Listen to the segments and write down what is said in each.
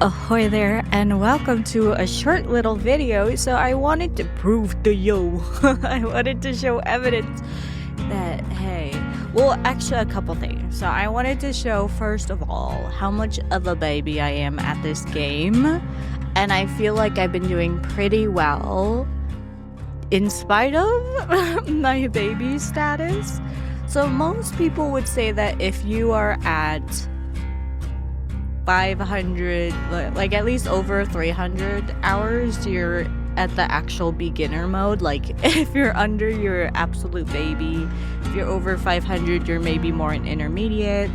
Ahoy there, and welcome to a short little video. So I wanted to prove to you, I wanted to show evidence that, hey, well, actually a couple things. So I wanted to show, first of all, how much of a baby I am at this game. And I feel like I've been doing pretty well in spite of my baby status. So most people would say that if you are at 500, like at least over 300 hours, you're at the actual beginner mode. Like if you're under, you're absolute baby. If you're over 500, you're maybe more an intermediate,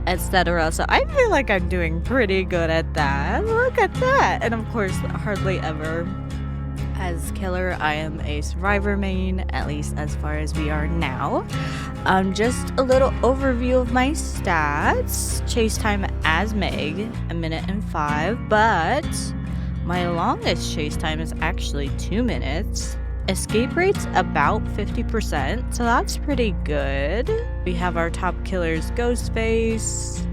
etc. So I feel like I'm doing pretty good at that. Look at that. And of course, hardly ever as killer. I am a survivor main, at least as far as we are now. Just a little overview of my stats. Chase time as Meg, 1 minute and 5, but my longest chase time is actually 2 minutes. Escape rate's about 50%, so that's pretty good. We have our top killers, Ghostface,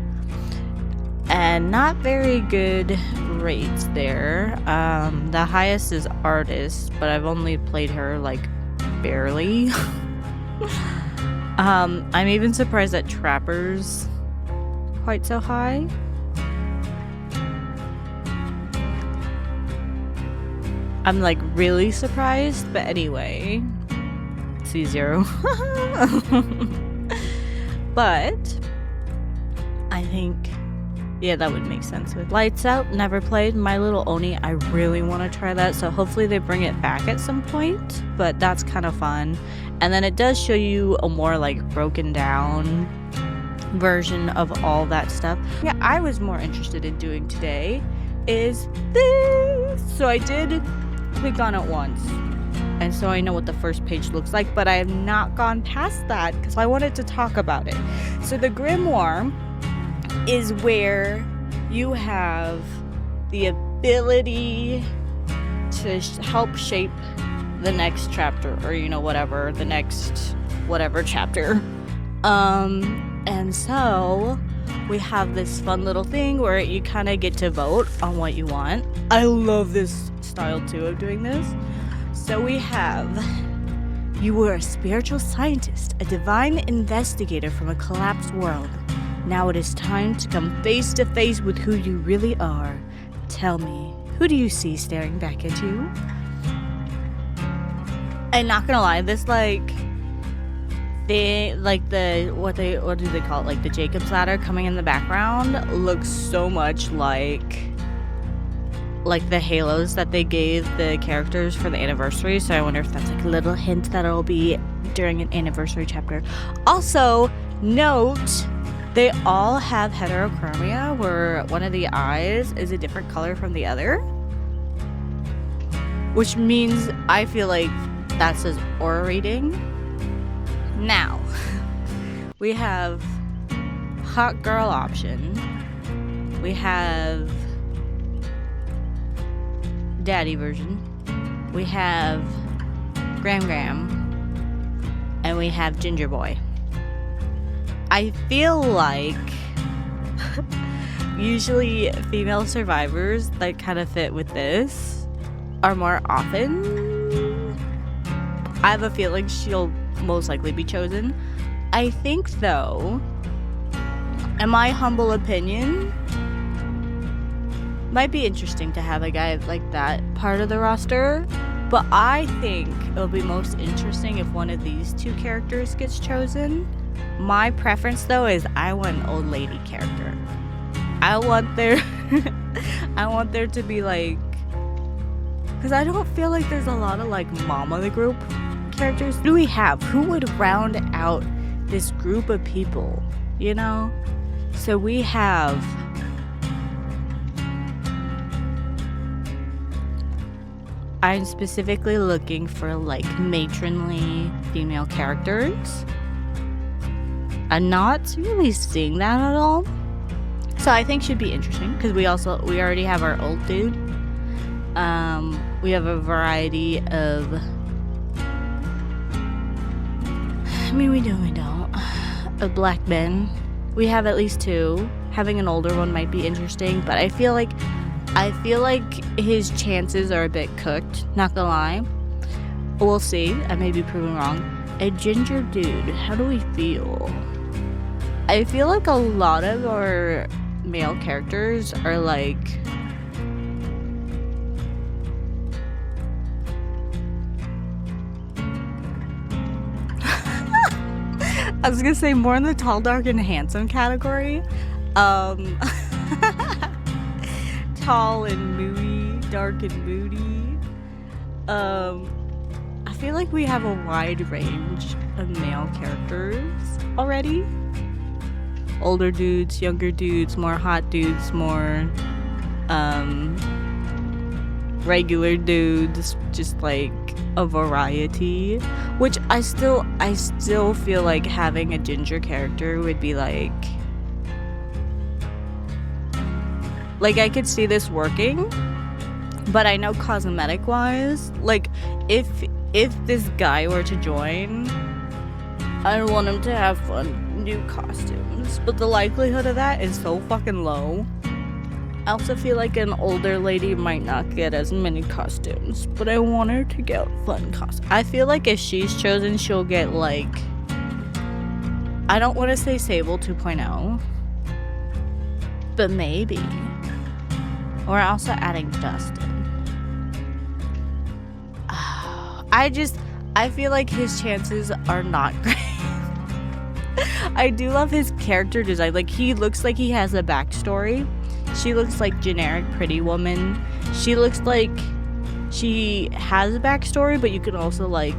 and not very good rates there. The highest is Artist, but I've only played her like barely. I'm even surprised that Trapper's quite so high. I'm like really surprised, but anyway, C0. But I think, yeah, that would make sense. With Lights Out, never played. My Little Oni, I really want to try that, so hopefully they bring it back at some point, but that's kind of fun. And then it does show you a more like broken down version of all that stuff. Yeah, I was more interested in doing today is this. So I did click on it once, and so I know what the first page looks like, but I have not gone past that because I wanted to talk about it. So the Grimoire is where you have the ability to help shape the next chapter, or whatever, the next whatever chapter. And so we have this fun little thing where you kind of get to vote on what you want. I love this style too of doing this. So we have, you were a spiritual scientist, a divine investigator from a collapsed world. Now it is time to come face to face with who you really are. Tell me, who do you see staring back at you? And not gonna lie, this what do they call it? Like the Jacob's ladder coming in the background looks so much like the halos that they gave the characters for the anniversary. So I wonder if that's like a little hint that it'll be during an anniversary chapter. Also, note, they all have heterochromia, where one of the eyes is a different color from the other, which means I feel like that says aura reading. Now, we have hot girl option. We have daddy version. We have Gram, and we have ginger boy. I feel like usually female survivors that kind of fit with this are more often. I have a feeling she'll most likely be chosen. I think though, in my humble opinion, might be interesting to have a guy like that part of the roster, but I think it'll be most interesting if one of these two characters gets chosen. My preference though is I want an old lady character. I want there to be like, because I don't feel like there's a lot of like mom of the group characters. Who do we have? Who would round out this group of people, So we have I'm specifically looking for like matronly female characters. I'm not really seeing that at all. So I think should be interesting because we already have our old dude. We have a variety of, we don't. Of black men. We have at least 2. Having an older one might be interesting, but I feel like I feel like his chances are a bit cooked, not gonna lie. We'll see. I may be proven wrong. A ginger dude, how do we feel? I feel like a lot of our male characters are like... I was gonna say more in the tall, dark, and handsome category. Tall and moody, dark and moody. I feel like we have a wide range of male characters already. Older dudes, younger dudes, more hot dudes, more regular dudes, just like a variety. Which I still feel like having a ginger character would be like I could see this working, but I know cosmetic wise, like if this guy were to join, I want him to have fun new costumes, but the likelihood of that is so fucking low. I also feel like an older lady might not get as many costumes, but I want her to get fun costumes. I feel like if she's chosen, she'll get like, I don't want to say Sable 2.0, but maybe. We're also adding Dustin. I feel like his chances are not great. I do love his character design. Like, he looks like he has a backstory. She looks like generic pretty woman. She looks like she has a backstory, but you can also like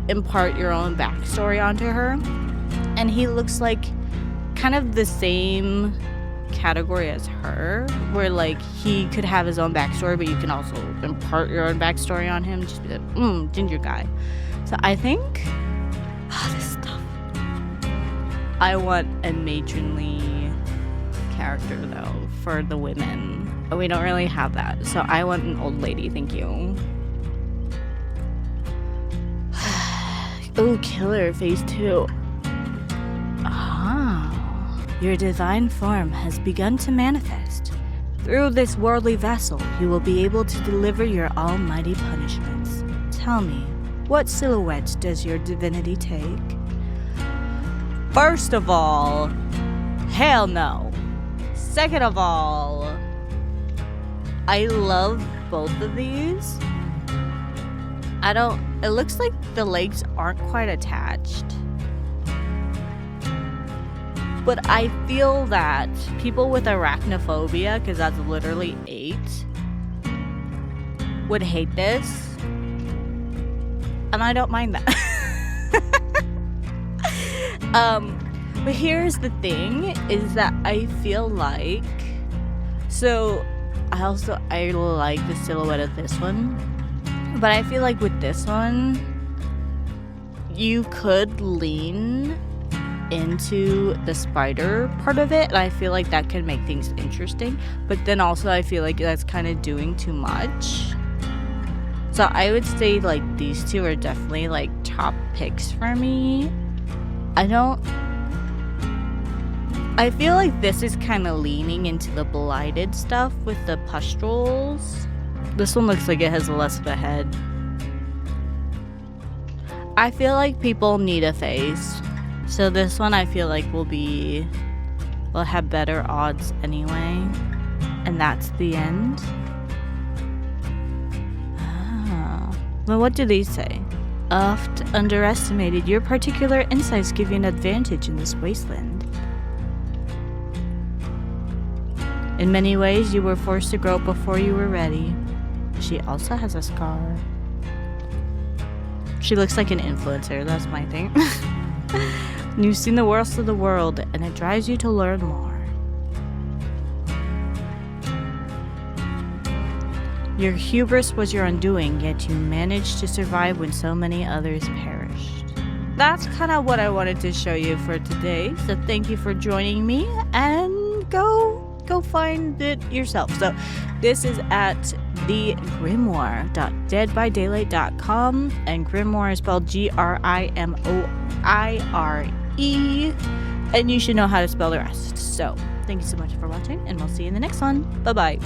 impart your own backstory onto her. And he looks like kind of the same category as her, where like he could have his own backstory, but you can also impart your own backstory on him. Just be like, ginger guy. So I think this stuff. I want a matronly character though for the women, but we don't really have that. So I want an old lady. Thank you. Oh, killer phase 2. Your divine form has begun to manifest. Through this worldly vessel, you will be able to deliver your almighty punishments. Tell me, what silhouette does your divinity take? First of all, hell no. Second of all, I love both of these. It looks like the legs aren't quite attached. But I feel that people with arachnophobia, because that's literally 8, would hate this. And I don't mind that. But here's the thing, is that I feel like... So, I like the silhouette of this one. But I feel like with this one, you could lean into the spider part of it, and I feel like that can make things interesting, but then also I feel like that's kind of doing too much. So I would say like these two are definitely like top picks for me. I feel like this is kind of leaning into the blighted stuff with the pustules. This one looks like it has less of a head. I feel like people need a face. So this one I feel like will have better odds anyway. And that's the end. Well, what do these say? Oft underestimated, your particular insights give you an advantage in this wasteland. In many ways, you were forced to grow up before you were ready. She also has a scar. She looks like an influencer, that's my thing. You've seen the worst of the world, and it drives you to learn more. Your hubris was your undoing, yet you managed to survive when so many others perished. That's kind of what I wanted to show you for today, so thank you for joining me, and go find it yourself. So this is at thegrimoire.deadbydaylight.com, and Grimoire is spelled Grimoire. And you should know how to spell the rest. So, thank you so much for watching, and we'll see you in the next one. Bye-bye.